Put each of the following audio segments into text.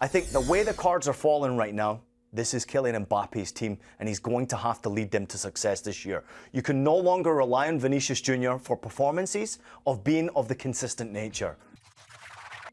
I think the way the cards are falling right now, this is Kylian Mbappe's team, and he's going to have to lead them to success this year. You can no longer rely on Vinicius Jr. for performances of being of the consistent nature.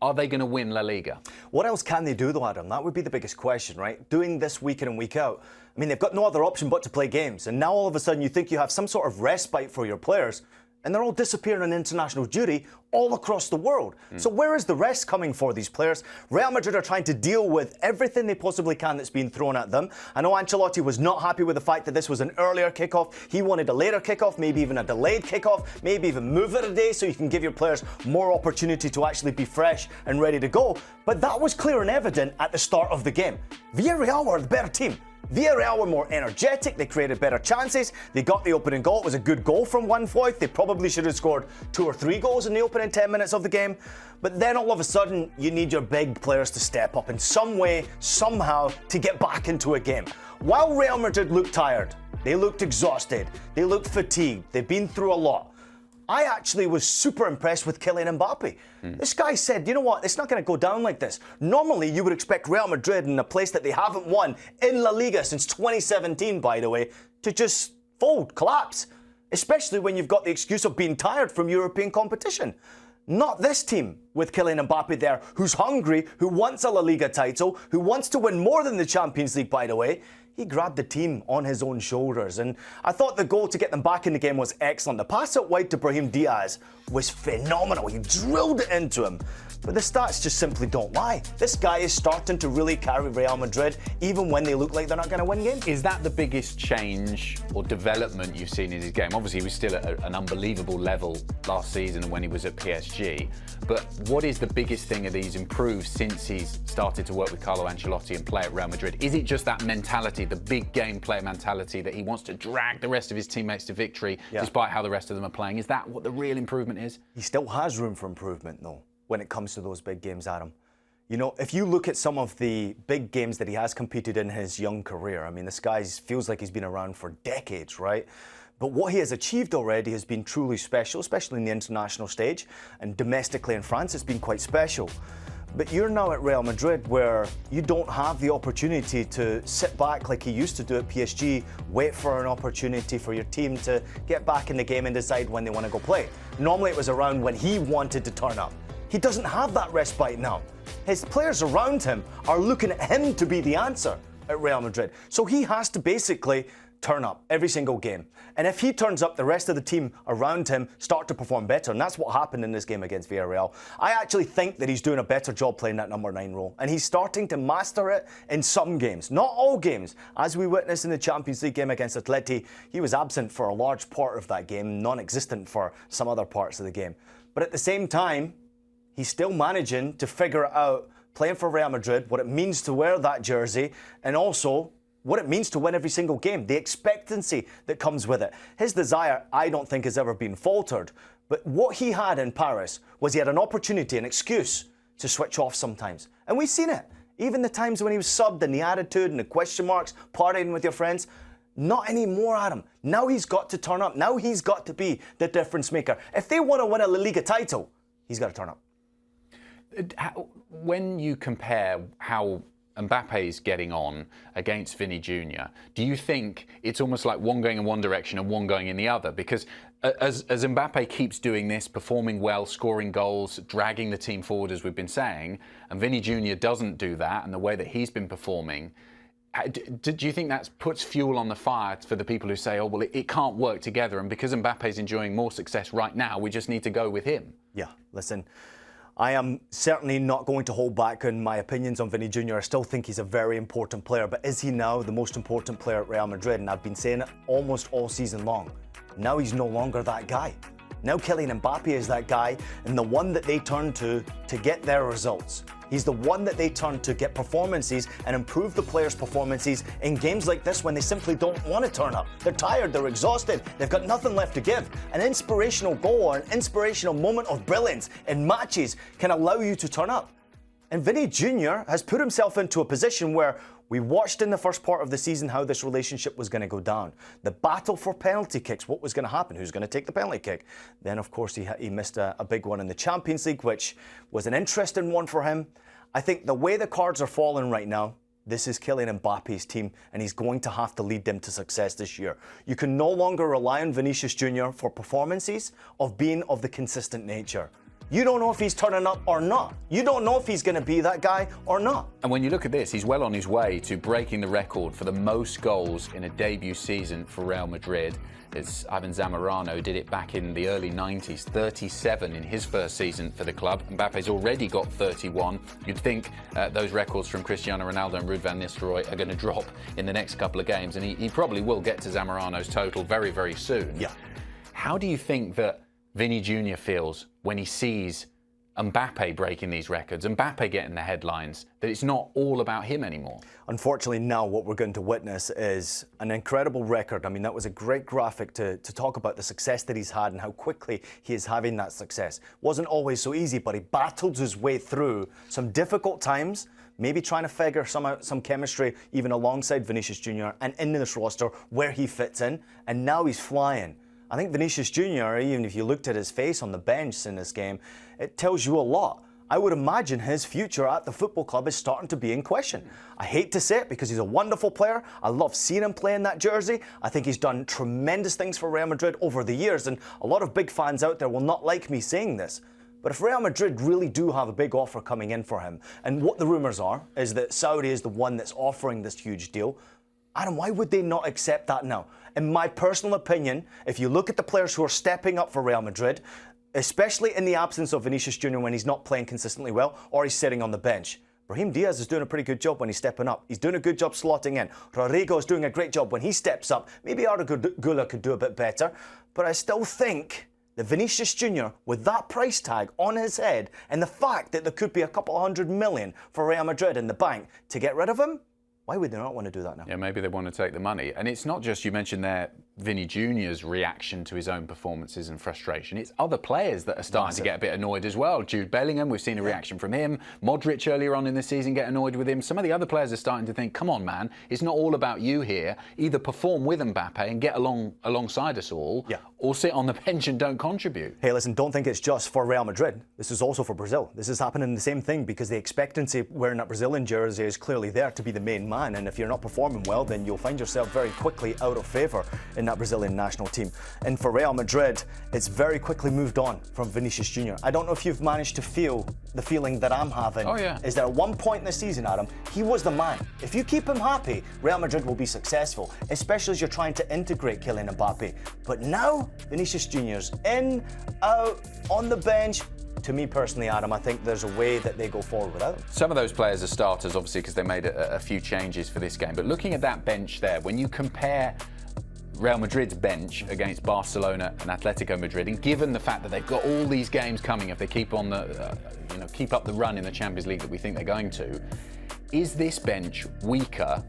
Are they going to win La Liga? What else can they do, though, Adam? That would be the biggest question, right? Doing this week in and week out. I mean, they've got no other option but to play games. And now all of a sudden you think you have some sort of respite for your players, and they're all disappearing on international duty all across the world. So where is the rest coming for these players? Real Madrid are trying to deal with everything they possibly can that's been thrown at them. I know Ancelotti was not happy with the fact that this was an earlier kickoff. He wanted a later kickoff, maybe even a delayed kickoff, maybe even move it a day so you can give your players more opportunity to actually be fresh and ready to go. But that was clear and evident at the start of the game. Villarreal were the better team. Villarreal were more energetic, they created better chances, they got the opening goal. It was a good goal from Juan Foyth. They probably should have scored 2 or 3 goals in the opening 10 minutes of the game. But then all of a sudden, you need your big players to step up in some way, somehow, to get back into a game. While Real Madrid looked tired, they looked exhausted, they looked fatigued, they've been through a lot. I actually was super impressed with Kylian Mbappé. This guy said, you know what, it's not going to go down like this. Normally, you would expect Real Madrid in a place that they haven't won in La Liga since 2017, by the way, to just fold, collapse, especially when you've got the excuse of being tired from European competition. Not this team with Kylian Mbappé there, who's hungry, who wants a La Liga title, who wants to win more than the Champions League, by the way. He grabbed the team on his own shoulders, and I thought the goal to get them back in the game was excellent. The pass out wide to Brahim Diaz was phenomenal. He drilled it into him. But the stats just simply don't lie. This guy is starting to really carry Real Madrid, even when they look like they're not going to win games. Is that the biggest change or development you've seen in his game? Obviously, he was still at an unbelievable level last season and when he was at PSG. But what is the biggest thing that he's improved since he's started to work with Carlo Ancelotti and play at Real Madrid? Is it just that mentality, the big game player mentality, that he wants to drag the rest of his teammates to victory despite how the rest of them are playing? Is that what the real improvement is? He still has room for improvement, though, when it comes to those big games, Adam. You know, if you look at some of the big games that he has competed in his young career, I mean, this guy feels like he's been around for decades, right? But what he has achieved already has been truly special, especially in the international stage. And domestically in France, it's been quite special. But you're now at Real Madrid, where you don't have the opportunity to sit back like he used to do at PSG, wait for an opportunity for your team to get back in the game and decide when they want to go play. Normally it was around when he wanted to turn up. He doesn't have that respite now. His players around him are looking at him to be the answer at Real Madrid. So he has to basically turn up every single game. And if he turns up, the rest of the team around him start to perform better. And that's what happened in this game against Villarreal. I actually think that he's doing a better job playing that number 9 role. And he's starting to master it in some games. Not all games. As we witnessed in the Champions League game against Atleti, he was absent for a large part of that game, non-existent for some other parts of the game. But at the same time, he's still managing to figure out, playing for Real Madrid, what it means to wear that jersey, and also what it means to win every single game, the expectancy that comes with it. His desire, I don't think, has ever been faltered. But what he had in Paris was he had an opportunity, an excuse to switch off sometimes. And we've seen it. Even the times when he was subbed and the attitude and the question marks, partying with your friends. Not anymore, Adam. Now he's got to turn up. Now he's got to be the difference maker. If they want to win a La Liga title, he's got to turn up. When you compare how Mbappe's getting on against Vinny Jr., do you think it's almost like one going in one direction and one going in the other? Because as Mbappe keeps doing this, performing well, scoring goals, dragging the team forward, as we've been saying, and Vinny Jr. doesn't do that, and the way that he's been performing, do you think that puts fuel on the fire for the people who say, oh, well, it can't work together, and because Mbappe's enjoying more success right now, we just need to go with him? Yeah, listen, I am certainly not going to hold back on my opinions on Vinny Jr. I still think he's a very important player, but is he now the most important player at Real Madrid? And I've been saying it almost all season long. Now he's no longer that guy. Now Kylian Mbappé is that guy, and the one that they turn to get their results. He's the one that they turn to get performances and improve the players' performances in games like this when they simply don't want to turn up. They're tired, they're exhausted, they've got nothing left to give. An inspirational goal or an inspirational moment of brilliance in matches can allow you to turn up. And Vinny Jr. has put himself into a position where we watched in the first part of the season how this relationship was going to go down. The battle for penalty kicks, what was going to happen, who's going to take the penalty kick. Then, of course, he missed a big one in the Champions League, which was an interesting one for him. I think the way the cards are falling right now, this is Kylian Mbappe's team, and he's going to have to lead them to success this year. You can no longer rely on Vinicius Jr. for performances of being of the consistent nature. You don't know if he's turning up or not. You don't know if he's going to be that guy or not. And when you look at this, he's well on his way to breaking the record for the most goals in a debut season for Real Madrid. It's Iván Zamorano who did it back in the early 90s, 37 in his first season for the club. Mbappe's already got 31. You'd think those records from Cristiano Ronaldo and Ruud van Nistelrooy are going to drop in the next couple of games, and he probably will get to Zamorano's total very, very soon. Yeah. How do you think that Vinny Jr. feels when he sees Mbappé breaking these records, Mbappé getting the headlines, that it's not all about him anymore? Unfortunately, now what we're going to witness is an incredible record. I mean, that was a great graphic to talk about the success that he's had and how quickly he is having that success. Wasn't always so easy, but he battled his way through some difficult times, maybe trying to figure some chemistry even alongside Vinicius Jr. and in this roster where he fits in, and now he's flying. I think Vinicius Jr., even if you looked at his face on the bench in this game, it tells you a lot. I would imagine his future at the football club is starting to be in question. I hate to say it because he's a wonderful player. I love seeing him play in that jersey. I think he's done tremendous things for Real Madrid over the years, and a lot of big fans out there will not like me saying this. But if Real Madrid really do have a big offer coming in for him, and what the rumours are is that Saudi is the one that's offering this huge deal, Adam, why would they not accept that now? In my personal opinion, if you look at the players who are stepping up for Real Madrid, especially in the absence of Vinicius Jr. when he's not playing consistently well or he's sitting on the bench, Brahim Diaz is doing a pretty good job when he's stepping up. He's doing a good job slotting in. Rodrigo is doing a great job when he steps up. Maybe Arda Güler could do a bit better, but I still think that Vinicius Jr., with that price tag on his head and the fact that there could be a couple of $100 million for Real Madrid in the bank to get rid of him, why would they not want to do that now? Yeah, maybe they want to take the money. And it's not just, you mentioned there, Vinny Jr.'s reaction to his own performances and frustration. It's other players that are starting to get a bit annoyed as well. Jude Bellingham, we've seen a reaction from him. Modric earlier on in the season get annoyed with him. Some of the other players are starting to think, come on, man, it's not all about you here. Either perform with Mbappe and get alongside us all, or sit on the bench and don't contribute. Hey, listen, don't think it's just for Real Madrid. This is also for Brazil. This is happening the same thing because the expectancy wearing that Brazilian jersey is clearly there to be the main man. And if you're not performing well, then you'll find yourself very quickly out of favour in that Brazilian national team. And for Real Madrid, it's very quickly moved on from Vinicius Jr. I don't know if you've managed to feel the feeling that I'm having. Oh, yeah. Is that at one point in the season, Adam, he was the man. If you keep him happy, Real Madrid will be successful, especially as you're trying to integrate Kylian Mbappé. But now, Vinicius Jr.'s in, out, on the bench. To me personally, Adam, I think there's a way that they go forward without him. Some of those players are starters, obviously, because they made a few changes for this game. But looking at that bench there, when you compare Real Madrid's bench against Barcelona and Atletico Madrid, and given the fact that they've got all these games coming, if they keep on the, keep up the run in the Champions League that we think they're going to, is this bench weaker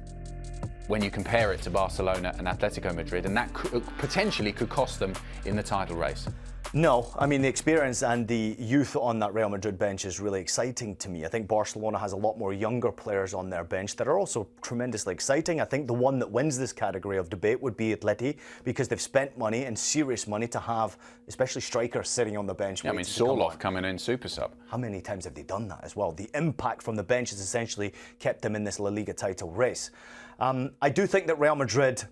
when you compare it to Barcelona and Atletico Madrid, and that potentially could cost them in the title race? No, I mean, the experience and the youth on that Real Madrid bench is really exciting to me. I think Barcelona has a lot more younger players on their bench that are also tremendously exciting. I think the one that wins this category of debate would be Atleti, because they've spent money, and serious money, to have especially strikers sitting on the bench. Yeah, I mean, Sorloth coming in super sub. How many times have they done that as well? The impact from the bench has essentially kept them in this La Liga title race. I do think that Real Madrid,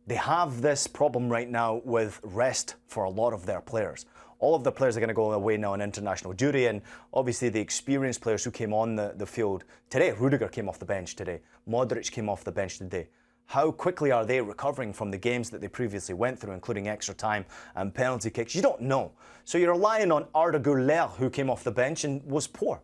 they have this problem right now with rest for a lot of their players. All of the players are going to go away now on international duty, and obviously the experienced players who came on the field today, Rudiger came off the bench today, Modric came off the bench today. How quickly are they recovering from the games that they previously went through, including extra time and penalty kicks? You don't know. So you're relying on Arda Güler, who came off the bench and was poor.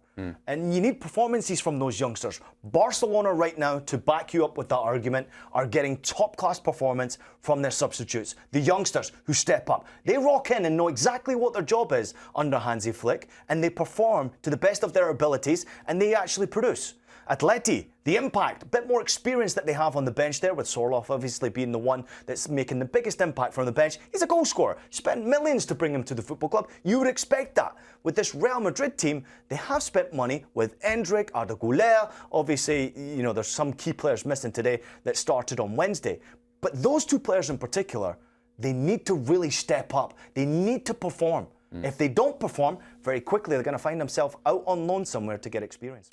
And you need performances from those youngsters. Barcelona right now, to back you up with that argument, are getting top-class performance from their substitutes. The youngsters who step up. They rock in and know exactly what their job is under Hansi Flick, and they perform to the best of their abilities, and they actually produce. Atleti, the impact, a bit more experience that they have on the bench there, with Sorloth obviously being the one that's making the biggest impact from the bench. He's a goal scorer. Spent millions to bring him to the football club. You would expect that. With this Real Madrid team, they have spent money with Endrick, Arda Güler. Obviously, there's some key players missing today that started on Wednesday. But those two players in particular, they need to really step up. They need to perform. If they don't perform, very quickly they're going to find themselves out on loan somewhere to get experience.